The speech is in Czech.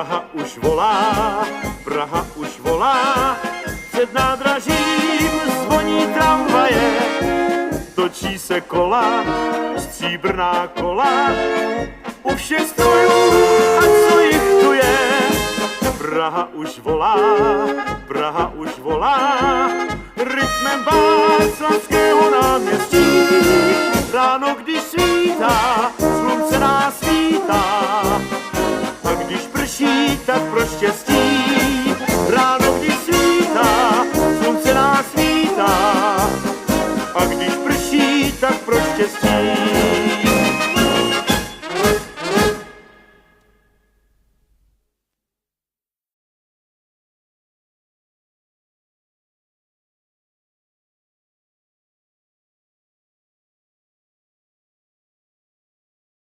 Praha už volá, Praha už volá, před nádražím zvoní tramvaje, točí se kola, stříbrná kola, u všech strojů, a co jich tu je. Praha už volá, Praha už volá, rytmem Václavského náměstí, ráno když svítá,